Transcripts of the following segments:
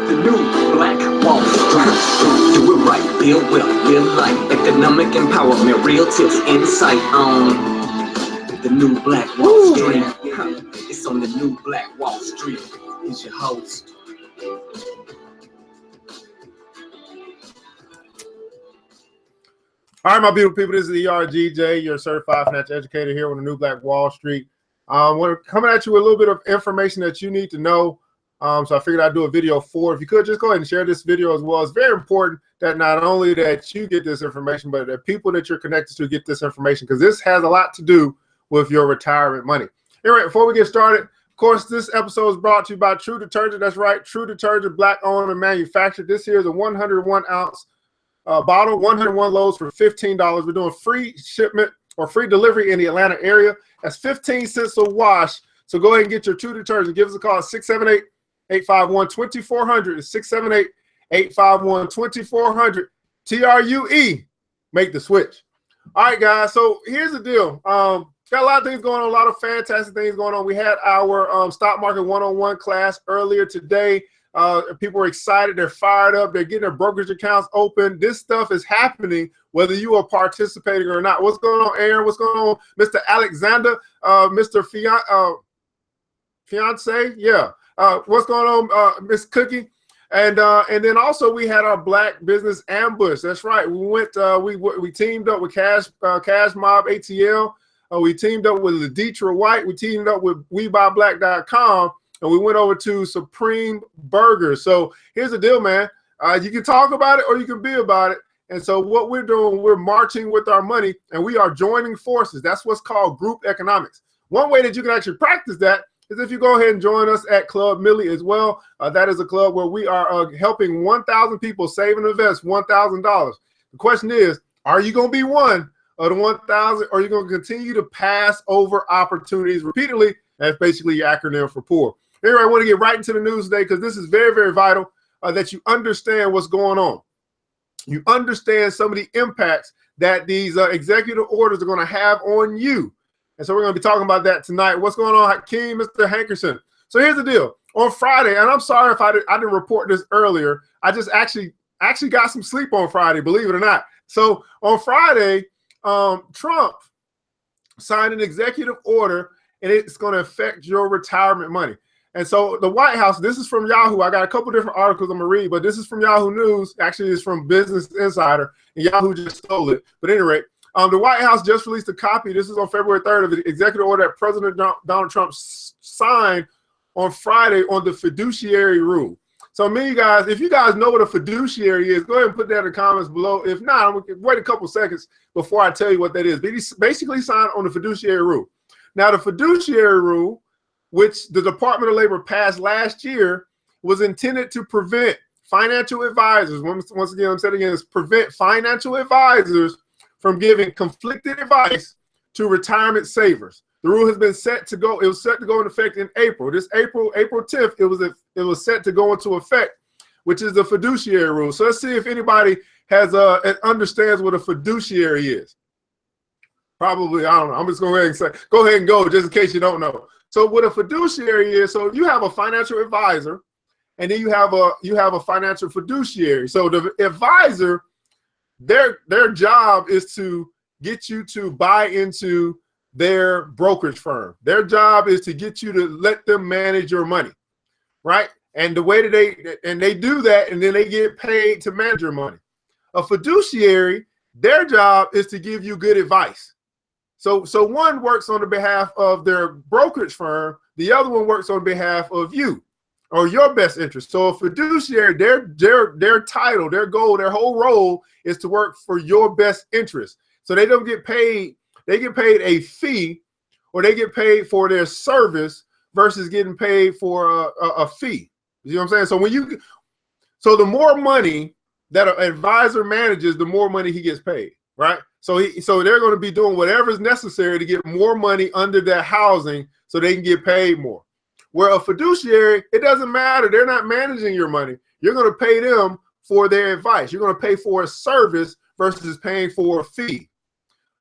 The new Black Wall Street. Do it right, build wealth, live life, economic empowerment, real tips, insight on the new Black Wall Street. It's on the new Black Wall Street. He's your host. All right, my beautiful people, this is ERGJ, your certified financial educator here on the new Black Wall Street. We're coming at you with a little bit of information that you need to know. So I figured I'd do a video for. If you could just go ahead and share this video as well. It's very important that not only that you get this information, but that people that you're connected to get this information, because this has a lot to do with your retirement money. Anyway, before we get started, of course, this episode is brought to you by True Detergent. That's right, True Detergent, Black owned and manufactured. This here is a 101 ounce bottle, 101 loads for $15. We're doing free shipment or free delivery in the Atlanta area. That's 15 cents a wash. So go ahead and get your True Detergent. Give us a call at 678-851-2400. It's 678-851-2400. TRUE. Make the switch. All right, guys. So here's the deal. Got a lot of things going on, a lot of fantastic things going on. We had our stock market one-on-one class earlier today. People are excited. They're fired up. They're getting their brokerage accounts open. This stuff is happening whether you are participating or not. What's going on, Aaron? What's going on, Mr. Alexander? Mr. Fiance? Yeah. What's going on, Miss Cookie? And then also we had our Black Business Ambush. That's right. We went. We teamed up with Cash Mob ATL. We teamed up with Laditra White. We teamed up with WeBuyBlack.com. And we went over to Supreme Burgers. So here's the deal, man. You can talk about it or you can be about it. And so what we're doing, we're marching with our money and we are joining forces. That's what's called group economics. One way that you can actually practice that is if you go ahead and join us at Club Millie as well. That is a club where we are helping 1,000 people save and invest $1,000. The question is, are you going to be one of the 1,000 or are you going to continue to pass over opportunities repeatedly? That's basically your acronym for poor. Anyway, I want to get right into the news today because this is very, very vital that you understand what's going on. You understand some of the impacts that these executive orders are going to have on you. And so we're going to be talking about that tonight. What's going on, Hakeem, Mr. Hankerson? So here's the deal. On Friday, and I'm sorry if I didn't report this earlier. I just actually got some sleep on Friday, believe it or not. So on Friday, Trump signed an executive order, and it's going to affect your retirement money. And so the White House, this is from Yahoo. I got a couple different articles I'm going to read, but this is from Yahoo News. Actually, it's from Business Insider, and Yahoo just stole it. But at any rate, the White House just released a copy. This is on February 3rd of the executive order that President Donald Trump signed on Friday on the fiduciary rule. So you guys, if you guys know what a fiduciary is, go ahead and put that in the comments below. If not, I'm going to wait a couple seconds before I tell you what that is. But he basically signed on the fiduciary rule. Now, the fiduciary rule, which the Department of Labor passed last year, was intended to prevent financial advisors, once again, I'm saying again, is prevent financial advisors from giving conflicted advice to retirement savers. The rule has been set to go, it was set to go into effect in April. This April 10th, it was set to go into effect, which is the fiduciary rule. So let's see if anybody has understands what a fiduciary is. Probably, I don't know. I'm just going to go ahead and go just in case you don't know. So what a fiduciary is, so you have a financial advisor, and then you have a financial fiduciary. So the advisor, their job is to get you to buy into their brokerage firm. Their job is to get you to let them manage your money, right? And the way that they do that, and then they get paid to manage your money. A fiduciary, their job is to give you good advice. So one works on the behalf of their brokerage firm, the other one works on behalf of you or your best interest. So a fiduciary, their title, their goal, their whole role is to work for your best interest. So they don't get paid, they get paid a fee, or they get paid for their service versus getting paid for a fee. You know what I'm saying? So the more money that an advisor manages, the more money he gets paid, right? So they're going to be doing whatever is necessary to get more money under their housing so they can get paid more. Where a fiduciary, it doesn't matter. They're not managing your money. You're going to pay them for their advice. You're going to pay for a service versus paying for a fee.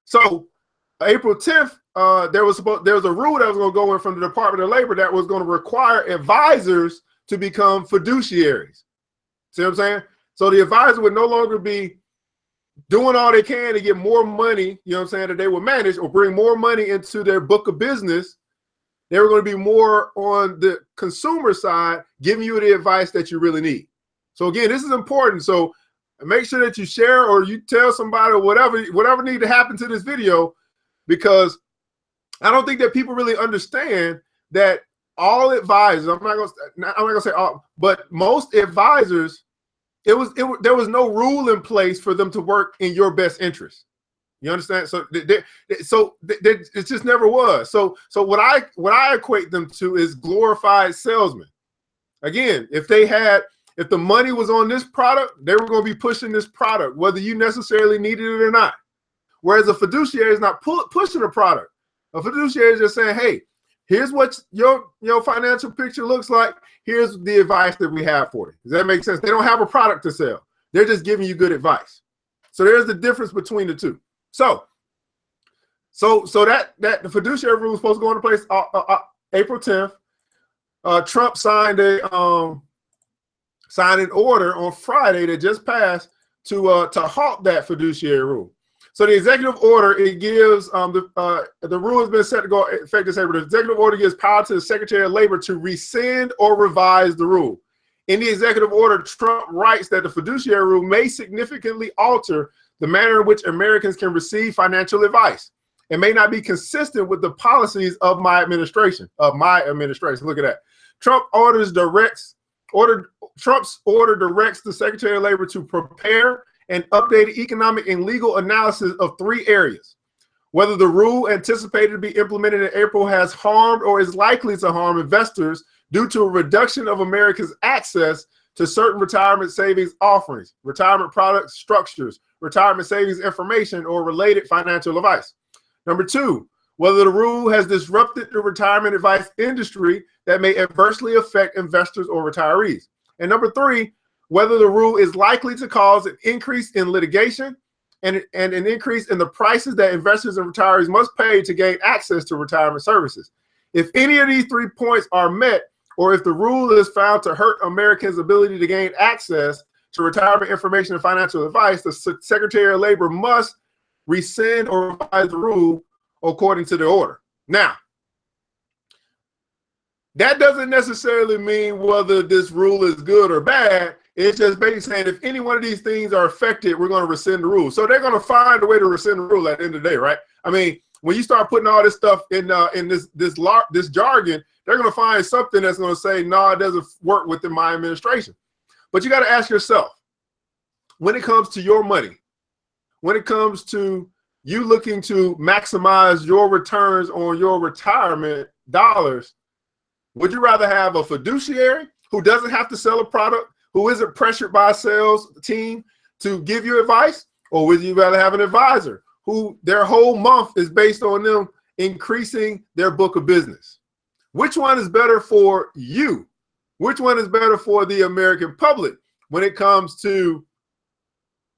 So April 10th, there was a rule that was going to go in from the Department of Labor that was going to require advisors to become fiduciaries. See what I'm saying? So the advisor would no longer be doing all they can to get more money, you know what I'm saying, that they would manage or bring more money into their book of business. They were going to be more on the consumer side, giving you the advice that you really need. So again, this is important. So make sure that you share or you tell somebody whatever need to happen to this video, because I don't think that people really understand that all advisors, I'm not gonna say all, but most advisors, there was no rule in place for them to work in your best interest. You understand? So it just never was. So what I equate them to is glorified salesmen. Again, if the money was on this product, they were going to be pushing this product, whether you necessarily needed it or not. Whereas a fiduciary is not pushing a product. A fiduciary is just saying, hey, here's what your financial picture looks like. Here's the advice that we have for you. Does that make sense? They don't have a product to sell. They're just giving you good advice. So there's the difference between the two. So that the fiduciary rule was supposed to go into place April 10th. Trump signed an order on Friday that just passed to halt that fiduciary rule. So the executive order, it gives the rule has been set to go effect this April. The executive order gives power to the Secretary of Labor to rescind or revise the rule. In the executive order, Trump writes that the fiduciary rule may significantly alter the manner in which Americans can receive financial advice. It may not be consistent with the policies of my administration. Look at that. Trump's order directs the Secretary of Labor to prepare and update economic and legal analysis of 3 areas. Whether the rule anticipated to be implemented in April has harmed or is likely to harm investors due to a reduction of America's access to certain retirement savings offerings, retirement product structures, retirement savings information, or related financial advice. Number 2, whether the rule has disrupted the retirement advice industry that may adversely affect investors or retirees. And number 3, whether the rule is likely to cause an increase in litigation and an increase in the prices that investors and retirees must pay to gain access to retirement services. If any of these 3 points are met, or if the rule is found to hurt Americans' ability to gain access to retirement information and financial advice, the Secretary of Labor must rescind or revise the rule according to the order. Now, that doesn't necessarily mean whether this rule is good or bad. It's just basically saying if any one of these things are affected, we're going to rescind the rule. So they're going to find a way to rescind the rule at the end of the day, right? I mean, when you start putting all this stuff in this jargon, they're going to find something that's going to say, no, it doesn't work within my administration. But you got to ask yourself, when it comes to your money, when it comes to you looking to maximize your returns on your retirement dollars, would you rather have a fiduciary who doesn't have to sell a product, who isn't pressured by a sales team to give you advice? Or would you rather have an advisor who their whole month is based on them increasing their book of business? Which one is better for you? Which one is better for the American public when it comes to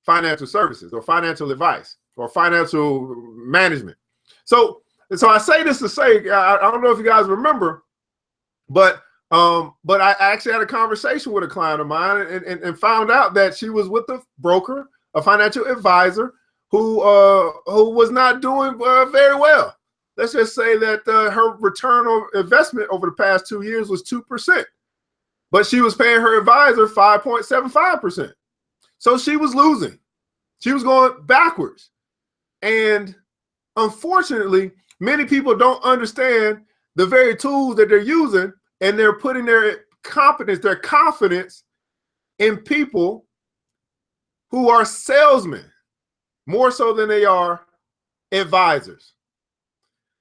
financial services or financial advice or financial management? So I say this to say, I don't know if you guys remember, but I actually had a conversation with a client of mine and found out that she was with a broker, a financial advisor who was not doing very well. Let's just say that her return on investment over the past 2 years was 2%, but she was paying her advisor 5.75%. So she was losing. She was going backwards. And unfortunately, many people don't understand the very tools that they're using, and they're putting their confidence in people who are salesmen more so than they are advisors.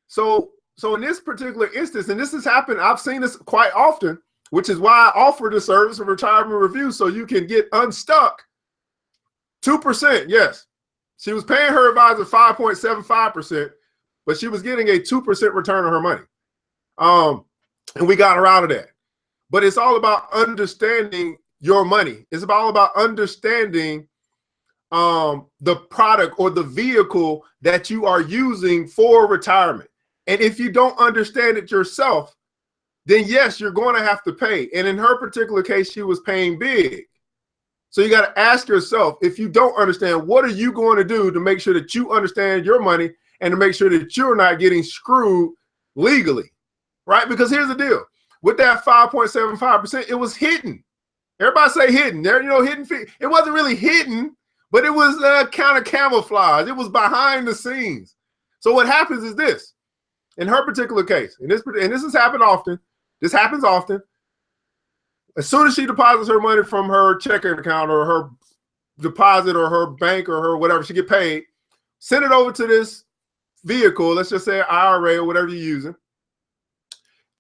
So in this particular instance, and this has happened, I've seen this quite often, which is why I offer the service of retirement review, so you can get unstuck. 2%, yes. She was paying her advisor 5.75%, but she was getting a 2% return on her money. And we got her out of that. But it's all about understanding your money. It's all about understanding the product or the vehicle that you are using for retirement. And if you don't understand it yourself, then yes, you're going to have to pay. And in her particular case, she was paying big. So you got to ask yourself, if you don't understand, what are you going to do to make sure that you understand your money and to make sure that you're not getting screwed legally, right? Because here's the deal. With that 5.75%, it was hidden. Everybody say hidden. There, hidden fee. It wasn't really hidden, but it was kind of camouflage. It was behind the scenes. So what happens is this. In her particular case, and this has happened often. This happens often. As soon as she deposits her money from her checking account or her deposit or her bank or her whatever, she get paid, send it over to this vehicle, let's just say IRA or whatever you're using.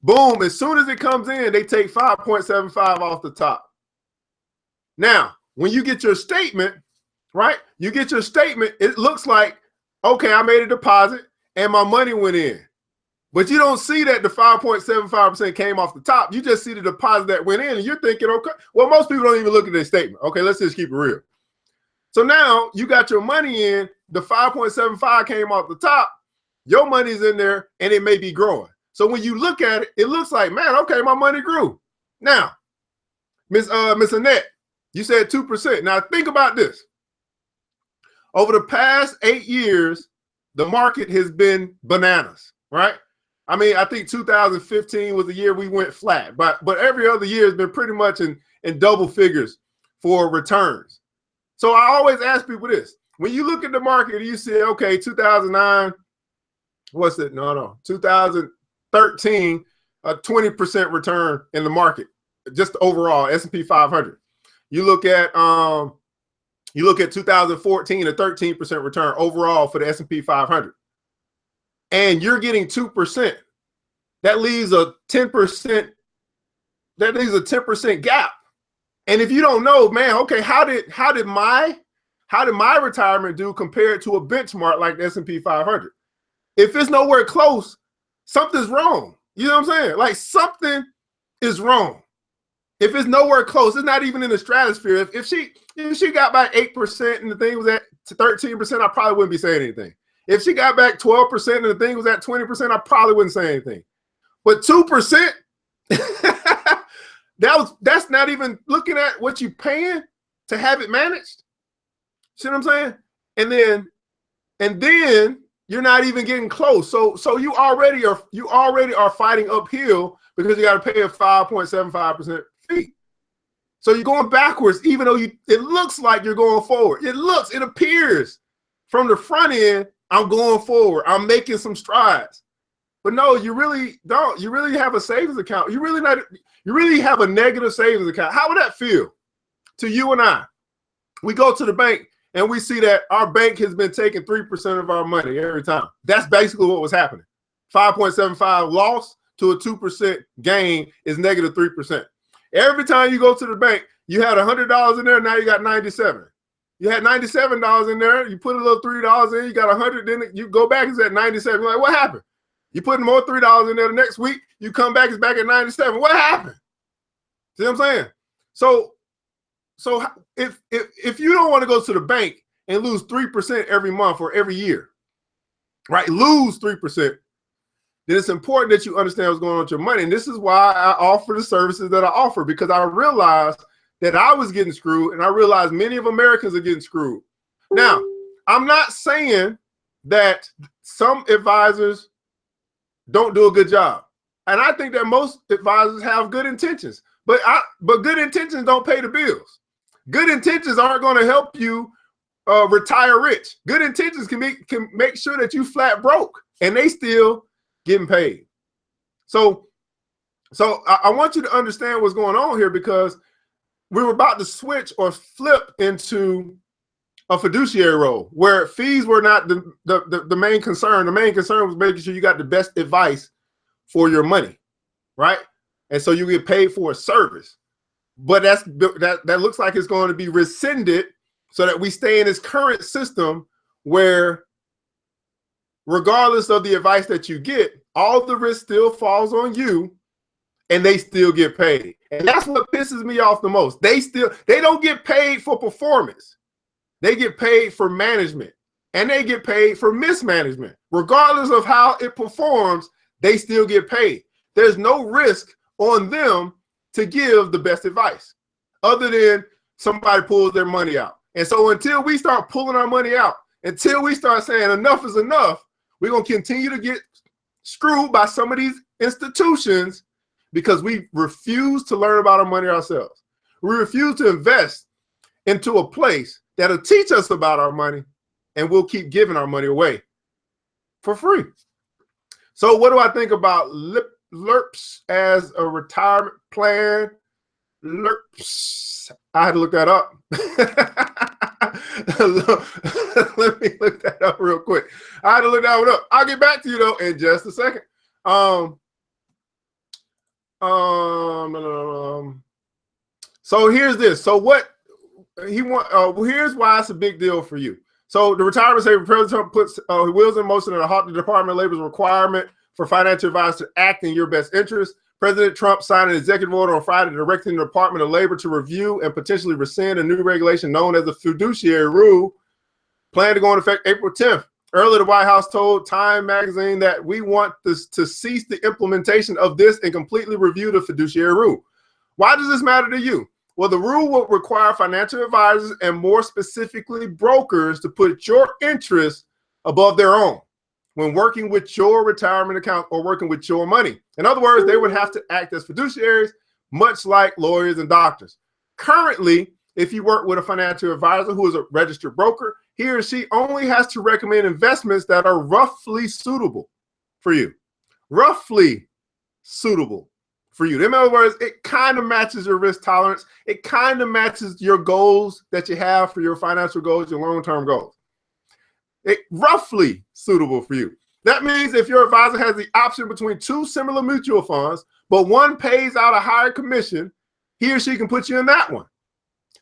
Boom, as soon as it comes in, they take 5.75 off the top. Now, when you get your statement, right, you get your statement, it looks like, okay, I made a deposit and my money went in. But you don't see that the 5.75% came off the top. You just see the deposit that went in and you're thinking, okay, well, most people don't even look at their statement. Okay, let's just keep it real. So now you got your money in, the 5.75 came off the top, your money's in there and it may be growing. So when you look at it, it looks like, man, okay, my money grew. Now, Miss Annette, you said 2%. Now think about this. Over the past 8 years, the market has been bananas, right? I mean, I think 2015 was the year we went flat, but every other year has been pretty much in double figures for returns. So I always ask people this. When you look at the market and you say, okay, 2009, 2013, a 20% return in the market, just overall, S&P 500. You look at 2014, a 13% return overall for the S&P 500. And you're getting 2%, that leaves a 10%, that leaves a 10% gap. And if you don't know, man, okay, how did my retirement do compared to a benchmark like the S&P 500? If it's nowhere close, something's wrong. You know what I'm saying? Like something is wrong. If it's nowhere close, it's not even in the stratosphere. If she got back 8% and the thing was at 13%, I probably wouldn't be saying anything. If she got back 12% and the thing was at 20%, I probably wouldn't say anything. But 2%, that's not even looking at what you're paying to have it managed. See what I'm saying? And then you're not even getting close. So you already are fighting uphill because you got to pay a 5.75% fee. So you're going backwards, even though it looks like you're going forward. It appears from the front end, I'm going forward. I'm making some strides. But no, you really don't. You really have a savings account. You really have a negative savings account. How would that feel to you and I? We go to the bank and we see that our bank has been taking 3% of our money every time. That's basically what was happening. 5.75 loss to a 2% gain is negative 3%. Every time you go to the bank, you had $100 in there. Now you got 97. You had $97 in there. You put a little $3 in. You got 100. Then you go back. It's at 97. You're like, what happened? You put more $3 in there the next week. You come back. It's back at 97. What happened? See what I'm saying? So if you don't want to go to the bank and lose 3% every month or every year, right? Lose 3%. Then it's important that you understand what's going on with your money. And this is why I offer the services that I offer, because I realized that I was getting screwed, and I realized many of Americans are getting screwed. Now, I'm not saying that some advisors don't do a good job. And I think that most advisors have good intentions, but good intentions don't pay the bills. Good intentions aren't going to help you retire rich. Good intentions can make sure that you flat broke and they still getting paid. So I want you to understand what's going on here, because we were about to switch or flip into a fiduciary role where fees were not the main concern. The main concern was making sure you got the best advice for your money, right? And so you get paid for a service. But that looks like it's going to be rescinded so that we stay in this current system where regardless of the advice that you get, all the risk still falls on you and they still get paid. And that's what pisses me off the most. They don't get paid for performance. They get paid for management, and they get paid for mismanagement. Regardless of how it performs, they still get paid. There's no risk on them to give the best advice other than somebody pulls their money out. And so until we start pulling our money out, until we start saying enough is enough, we're going to continue to get screwed by some of these institutions because we refuse to learn about our money ourselves. We refuse to invest into a place that'll teach us about our money, and we'll keep giving our money away for free. So what do I think about LERPs as a retirement plan? LERPs. I had to look that up. Let me look that up real quick. I had to look that one up. I'll get back to you though in just a second. So here's this. So what he want? Here's why it's a big deal for you. So the retirement savings, President Trump puts wheels in motion to halt the Department of Labor's requirement for financial advisors to act in your best interest. President Trump signed an executive order on Friday directing the Department of Labor to review and potentially rescind a new regulation known as the fiduciary rule, planned to go into effect April 10th. Earlier, the White House told Time magazine that we want this to cease the implementation of this and completely review the fiduciary rule. Why does this matter to you? Well, the rule will require financial advisors and more specifically brokers to put your interests above their own when working with your retirement account or working with your money. In other words, they would have to act as fiduciaries, much like lawyers and doctors. Currently, if you work with a financial advisor who is a registered broker, he or she only has to recommend investments that are roughly suitable for you. Roughly suitable for you. In other words, it kind of matches your risk tolerance. It kind of matches your goals that you have for your financial goals, your long-term goals. It roughly suitable for you. That means if your advisor has the option between two similar mutual funds, but one pays out a higher commission, he or she can put you in that one.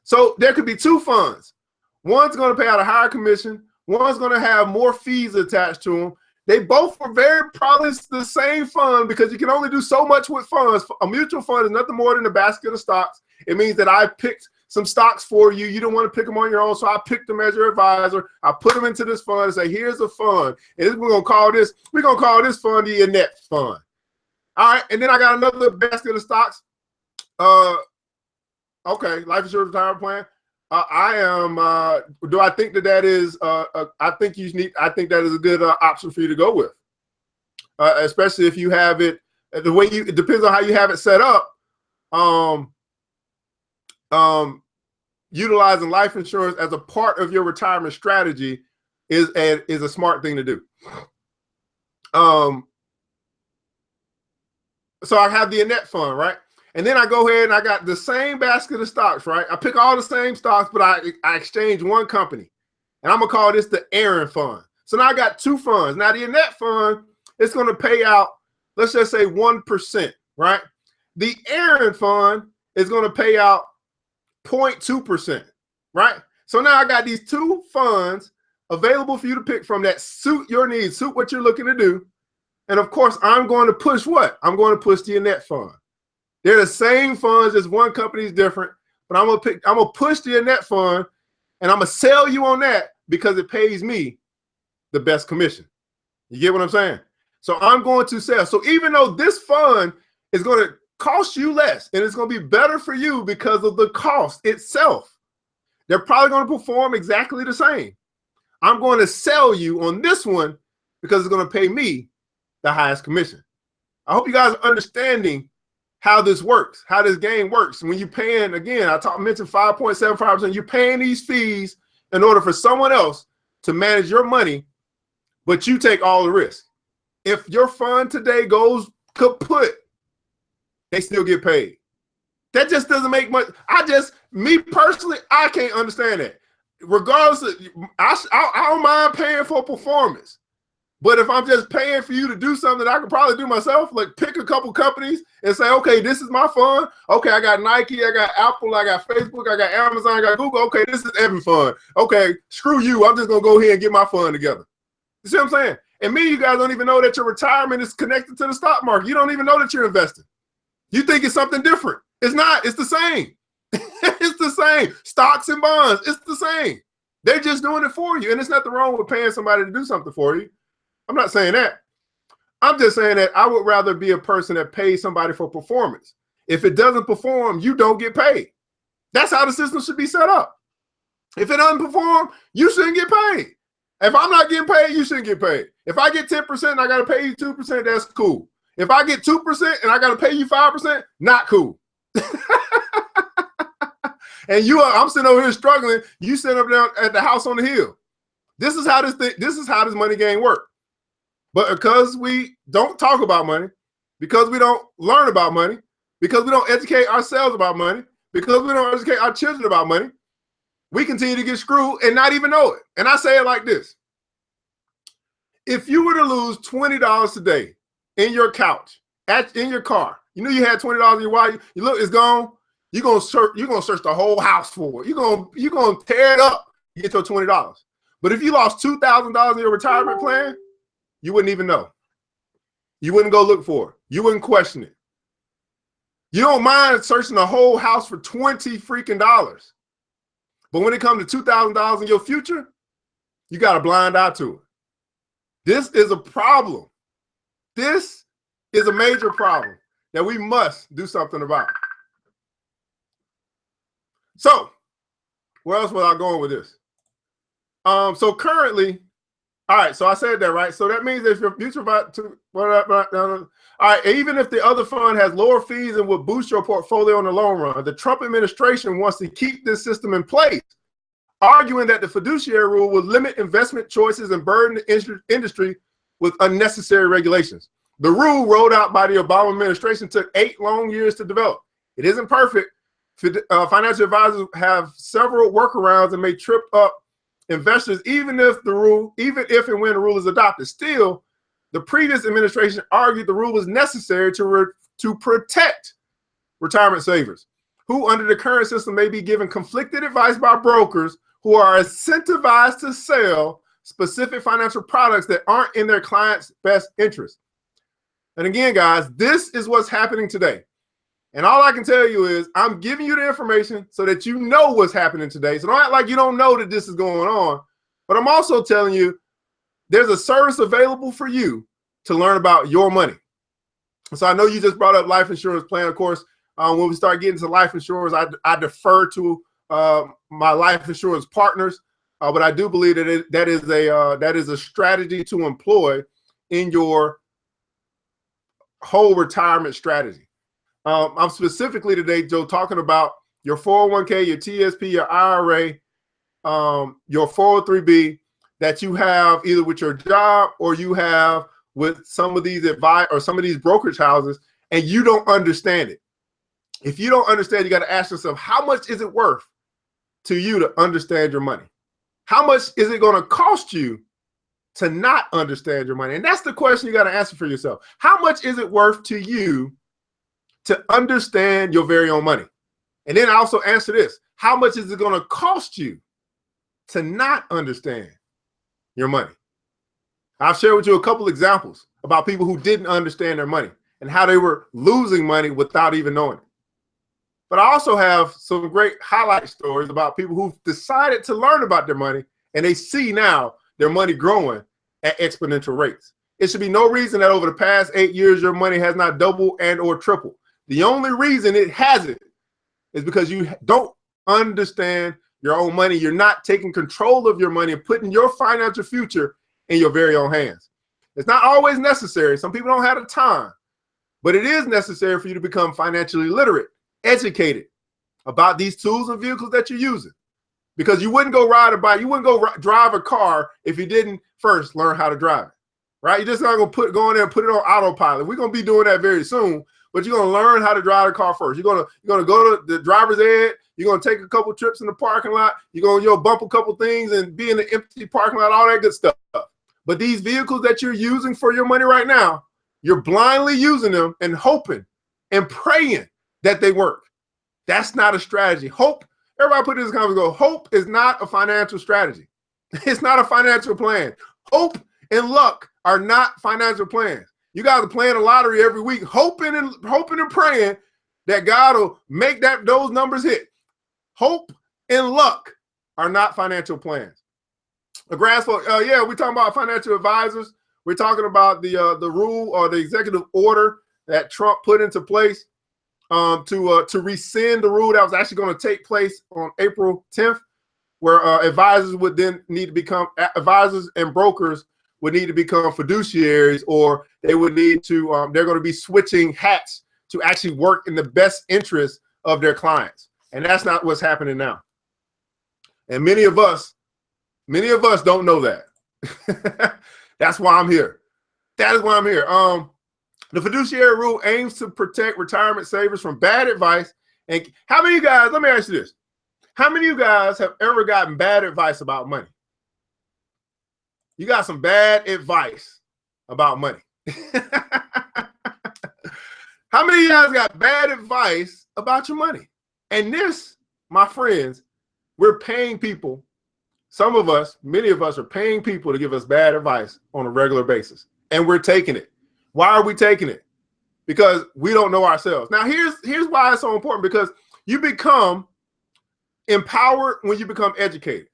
So there could be two funds. One's going to pay out a higher commission. One's going to have more fees attached to them. They both are very probably the same fund because you can only do so much with funds. A mutual fund is nothing more than a basket of stocks. It means that I picked some stocks for you. You don't want to pick them on your own, so I picked them as your advisor. I put them into this fund and say, here's a fund. And we're going to call this fund the Annette Fund. All right, and then I got another basket of stocks. Okay, life insurance retirement plan. Do I think that is? I think that is a good option for you to go with, especially if you have it the way you. It depends on how you have it set up. Utilizing life insurance as a part of your retirement strategy is a smart thing to do. So I have the Annette Fund, right? And then I go ahead and I got the same basket of stocks, right? I pick all the same stocks, but I exchange one company. And I'm going to call this the Aaron Fund. So now I got two funds. Now the Annette Fund, it's going to pay out, let's just say 1%, right? The Aaron Fund is going to pay out 0.2%, right? So now I got these two funds available for you to pick from that suit your needs, suit what you're looking to do. And of course, I'm going to push what? I'm going to push the Annette Fund. They're the same funds, just one company is different, but I'm gonna push the Annette Fund, and I'm gonna sell you on that because it pays me the best commission. You get what I'm saying? So I'm going to sell. So even though this fund is going to cost you less, and it's going to be better for you because of the cost itself, they're probably going to perform exactly the same. I'm going to sell you on this one because it's going to pay me the highest commission. I hope you guys are understanding how this works, how this game works. When you're paying, again, I mentioned 5.75%, you're paying these fees in order for someone else to manage your money, but you take all the risk. If your fund today goes kaput, they still get paid. That just doesn't make much. Me personally, I can't understand that. Regardless of, I don't mind paying for performance. But if I'm just paying for you to do something that I could probably do myself, like pick a couple companies and say, okay, this is my fund. Okay, I got Nike, I got Apple, I got Facebook, I got Amazon, I got Google. Okay, this is Evan fund. Okay, screw you. I'm just going to go ahead and get my fund together. You see what I'm saying? And you guys don't even know that your retirement is connected to the stock market. You don't even know that you're investing. You think it's something different. It's not. It's the same. It's the same. Stocks and bonds, it's the same. They're just doing it for you. And there's nothing wrong with paying somebody to do something for you. I'm not saying that. I'm just saying that I would rather be a person that pays somebody for performance. If it doesn't perform, you don't get paid. That's how the system should be set up. If it doesn't perform, you shouldn't get paid. If I'm not getting paid, you shouldn't get paid. If I get 10% and I got to pay you 2%, that's cool. If I get 2% and I got to pay you 5%, not cool. And I'm sitting over here struggling. You sitting up there at the house on the hill. This is how this money game works. But because we don't talk about money, because we don't learn about money, because we don't educate ourselves about money, because we don't educate our children about money, we continue to get screwed and not even know it. And I say it like this. If you were to lose $20 today in your couch, in your car, you knew you had $20 in your wallet, you look, it's gone. You're gonna search the whole house for it. You're gonna tear it up to get your $20. But if you lost $2,000 in your retirement plan, you wouldn't even know. You wouldn't go look for it. You wouldn't question it. You don't mind searching the whole house for $20 freaking dollars. But when it comes to $2,000 in your future, you got a blind eye to it. This is a problem. This is a major problem that we must do something about. So, where else was I going with this? So currently, all right, so I said that, right? So that means if your mutual fund, all right, even if the other fund has lower fees and will boost your portfolio in the long run, the Trump administration wants to keep this system in place, arguing that the fiduciary rule will limit investment choices and burden the industry with unnecessary regulations. The rule rolled out by the Obama administration took 8 long years to develop. It isn't perfect. Financial advisors have several workarounds and may trip up investors, even if and when the rule is adopted. Still, the previous administration argued the rule was necessary to protect retirement savers, who under the current system may be given conflicted advice by brokers who are incentivized to sell specific financial products that aren't in their clients' best interest. And again, guys, this is what's happening today. And all I can tell you is I'm giving you the information so that you know what's happening today. So don't act like you don't know that this is going on. But I'm also telling you there's a service available for you to learn about your money. So I know you just brought up life insurance plan. Of course, when we start getting to life insurance, I defer to my life insurance partners. But I do believe that that is a strategy to employ in your whole retirement strategy. I'm specifically today, Joe, talking about your 401k, your TSP, your IRA, your 403b that you have either with your job or you have with some of these brokerage houses, and you don't understand it. If you don't understand, you got to ask yourself, how much is it worth to you to understand your money? How much is it going to cost you to not understand your money? And that's the question you got to answer for yourself. How much is it worth to you to understand your very own money? And then I also answer this: how much is it going to cost you to not understand your money? I've shared with you a couple examples about people who didn't understand their money and how they were losing money without even knowing it. But I also have some great highlight stories about people who've decided to learn about their money, and they see now their money growing at exponential rates. It should be no reason that over the past 8 years, your money has not doubled and or tripled. The only reason it hasn't is because you don't understand your own money. You're not taking control of your money and putting your financial future in your very own hands. It's not always necessary. Some people don't have the time, but it is necessary for you to become financially literate, educated about these tools and vehicles that you're using. Because you wouldn't go ride a bike, you wouldn't go drive a car if you didn't first learn how to drive it, right? You're just not gonna go in there and put it on autopilot. We're gonna be doing that very soon, but you're gonna learn how to drive the car first. You're gonna go to the driver's ed. You're gonna take a couple trips in the parking lot. You're gonna bump a couple things and be in the empty parking lot, all that good stuff. But these vehicles that you're using for your money right now, you're blindly using them and hoping and praying that they work. That's not a strategy. Hope. Everybody put this comment, go, hope is not a financial strategy. It's not a financial plan. Hope and luck are not financial plans. You guys are playing a lottery every week, hoping and praying that God will make those numbers hit. Hope and luck are not financial plans. Yeah, we're talking about financial advisors. We're talking about the rule or the executive order that Trump put into place. to rescind the rule that was actually going to take place on April 10th, where advisors would then need to become advisors and brokers would need to become fiduciaries, or they would need to, they're going to be switching hats to actually work in the best interest of their clients. And that's not what's happening now. And many of us don't know that. That's why I'm here. That is why I'm here. The fiduciary rule aims to protect retirement savers from bad advice. And how many of you guys, let me ask you this. How many of you guys have ever gotten bad advice about money? You got some bad advice about money. How many of you guys got bad advice about your money? And this, my friends, we're paying people. Some of us, many of us are paying people to give us bad advice on a regular basis. And we're taking it. Why are we taking it? Because we don't know ourselves. Now, here's why it's so important, because you become empowered when you become educated.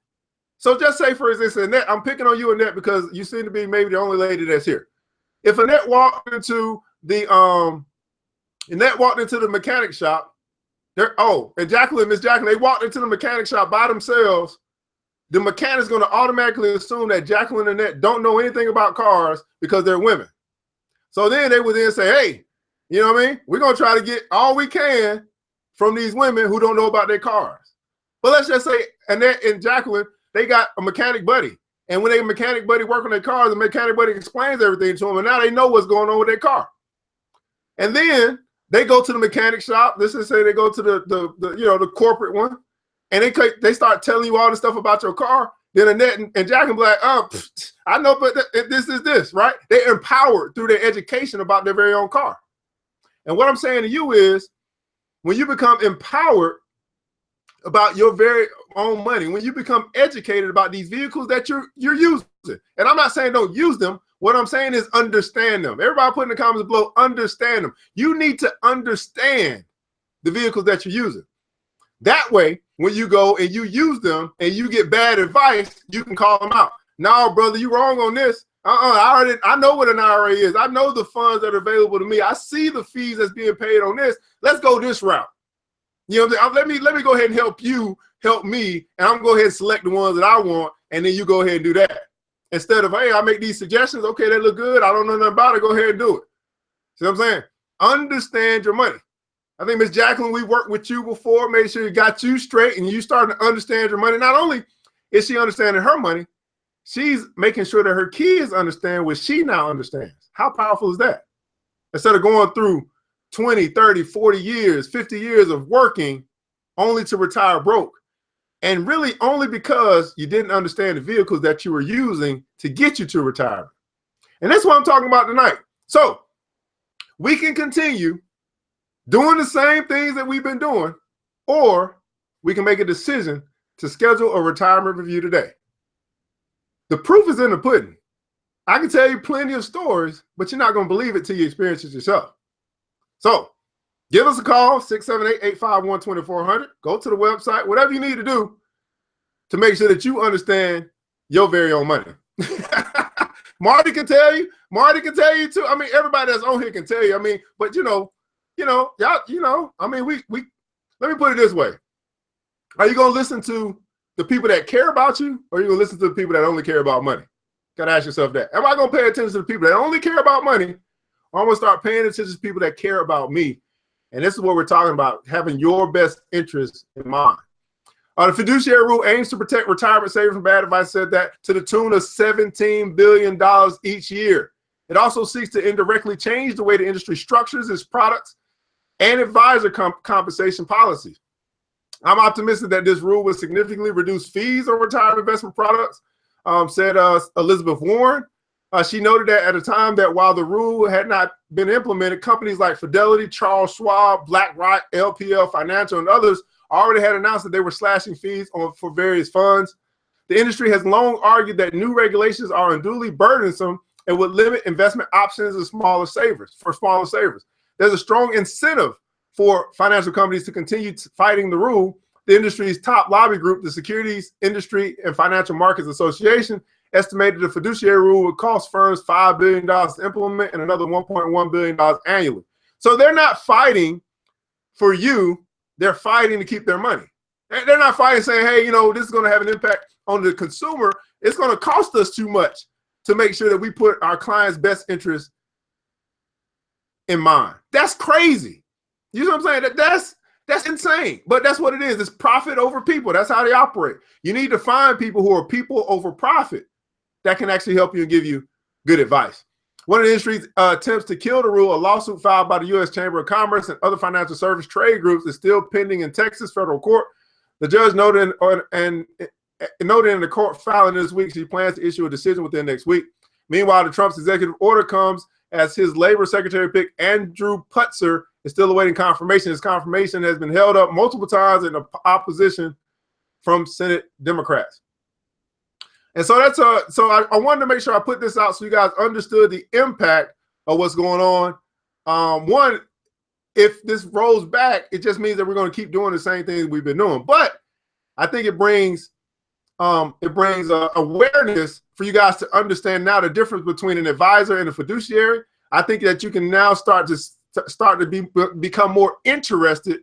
So just say, for instance, Annette, I'm picking on you, Annette, because you seem to be maybe the only lady that's here. If Annette walked into the mechanic shop, and Jacqueline, Miss Jacqueline, they walked into the mechanic shop by themselves, the mechanic's going to automatically assume that Jacqueline and Annette don't know anything about cars because they're women. So then they would then say, hey, you know what I mean? We're going to try to get all we can from these women who don't know about their cars. But let's just say Annette and Jacqueline, they got a mechanic buddy. And when they mechanic buddy work on their cars, the mechanic buddy explains everything to them. And now they know what's going on with their car. And then they go to the mechanic shop. This is say they go to the corporate one. And they start telling you all the stuff about your car. Then Annette and Jacqueline be like, oh, I know, but this is this, right? They're empowered through their education about their very own car. And what I'm saying to you is, when you become empowered about your very own money, when you become educated about these vehicles that you're using, and I'm not saying don't use them, what I'm saying is understand them. Everybody put in the comments below, understand them. You need to understand the vehicles that you're using. That way, when you go and you use them and you get bad advice, you can call them out. No, brother, you wrong on this. I know what an IRA is. I know the funds that are available to me. I see the fees that's being paid on this. Let's go this route. You know, let me go ahead and help you, help me, and I'm gonna go ahead and select the ones that I want, and then you go ahead and do that. Instead of, hey, I make these suggestions, okay, they look good. I don't know nothing about it. Go ahead and do it. See what I'm saying? Understand your money. I think, Miss Jacqueline, we worked with you before, made sure you got you straight and you starting to understand your money. Not only is she understanding her money, she's making sure that her kids understand what she now understands. How powerful is that? Instead of going through 20, 30, 40 years, 50 years of working only to retire broke. And really only because you didn't understand the vehicles that you were using to get you to retirement. And that's what I'm talking about tonight. So we can continue doing the same things that we've been doing, or we can make a decision to schedule a retirement review today. The proof is in the pudding. I can tell you plenty of stories, but you're not going to believe it till you experience it yourself. So give us a call, 678-851-2400. Go to the website, whatever you need to do to make sure that you understand your very own money. Marty can tell you too. I mean, everybody that's on here can tell you. I mean, but y'all, I mean, we let me put it this way. Are you going to listen to the people that care about you, or are you going to listen to the people that only care about money? Got to ask yourself that. Am I going to pay attention to the people that only care about money, or I'm going to start paying attention to people that care about me? And this is what we're talking about, having your best interests in mind. The fiduciary rule aims to protect retirement savers from bad advice, said that, to the tune of $17 billion each year. It also seeks to indirectly change the way the industry structures its products and advisor compensation policies. I'm optimistic that this rule will significantly reduce fees on retirement investment products, said Elizabeth Warren. She noted that at a time that while the rule had not been implemented, companies like Fidelity, Charles Schwab, BlackRock, LPL Financial, and others already had announced that they were slashing fees for various funds. The industry has long argued that new regulations are unduly burdensome and would limit investment options for smaller savers. There's a strong incentive for financial companies to continue fighting the rule. The industry's top lobby group, the Securities Industry and Financial Markets Association, estimated the fiduciary rule would cost firms $5 billion to implement and another $1.1 billion annually. So they're not fighting for you, they're fighting to keep their money. They're not fighting saying, hey, you know, this is going to have an impact on the consumer. It's going to cost us too much to make sure that we put our clients' best interest in mind. That's crazy. You know what I'm saying? That's insane. But that's what it is. It's profit over people. That's how they operate. You need to find people who are people over profit that can actually help you and give you good advice. One of the industry's attempts to kill the rule, a lawsuit filed by the U.S. Chamber of Commerce and other financial service trade groups, is still pending in Texas federal court. The judge noted in the court filing this week she plans to issue a decision within next week. Meanwhile, the Trump's executive order comes as his labor secretary pick, Andrew Putzer, is still awaiting confirmation. His confirmation has been held up multiple times in opposition from Senate Democrats. And so that's so I wanted to make sure I put this out so you guys understood the impact of what's going on. One, if this rolls back, it just means that we're going to keep doing the same things we've been doing. But I think it brings awareness for you guys to understand now the difference between an advisor and a fiduciary. I think that you can now start to become more interested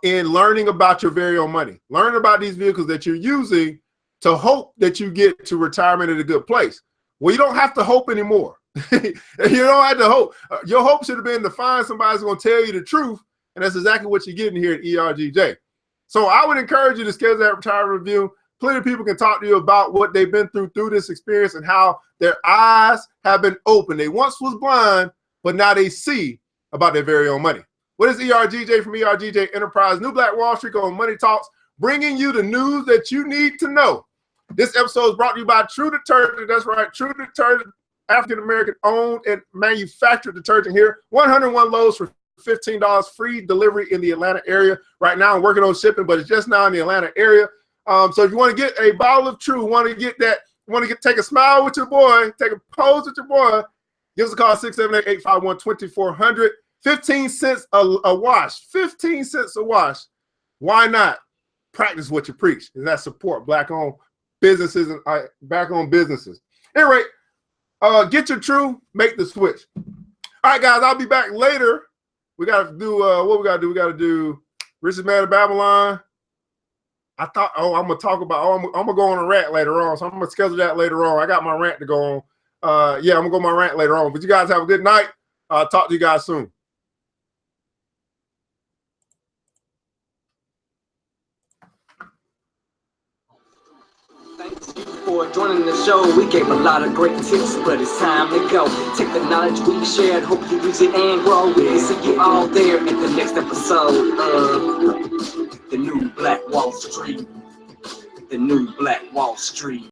in learning about your very own money, learn about these vehicles that you're using to hope that you get to retirement at a good place. Well, you don't have to hope anymore. You don't have to hope. Your hope should have been to find somebody who's going to tell you the truth, and that's exactly what you're getting here at ERGJ. So I would encourage you to schedule that retirement review. Plenty of people can talk to you about what they've been through this experience and how their eyes have been opened. They once was blind, but now they see about their very own money. What is ERGJ from ERGJ Enterprise, New Black Wall Street on Money Talks, bringing you the news that you need to know. This episode is brought to you by True Detergent. That's right, True Detergent, African-American owned and manufactured detergent here. 101 loads for $15, free delivery in the Atlanta area. Right now I'm working on shipping, but it's just now in the Atlanta area. So if you want to get a bottle of True, take a smile with your boy, take a pose with your boy, give us a call, 678-851-2400. 15 cents a wash. 15 cents a wash. Why not practice what you preach? And that support black-owned businesses and black-owned businesses. Anyway, get your True, make the switch. All right, guys, I'll be back later. We got to do what we got to do. We got to do Richest Man of Babylon. I thought, I'm going to talk about, I'm going to go on a rant later on. So I'm going to schedule that later on. I got my rant to go on. Yeah, I'm going to go on my rant later on. But you guys have a good night. Talk to you guys soon. Thanks you for joining the show. We gave a lot of great tips, but it's time to go. Take the knowledge we shared, hope you use it and grow. We'll see you all there in the next episode of The New Black Wall Street. The New Black Wall Street.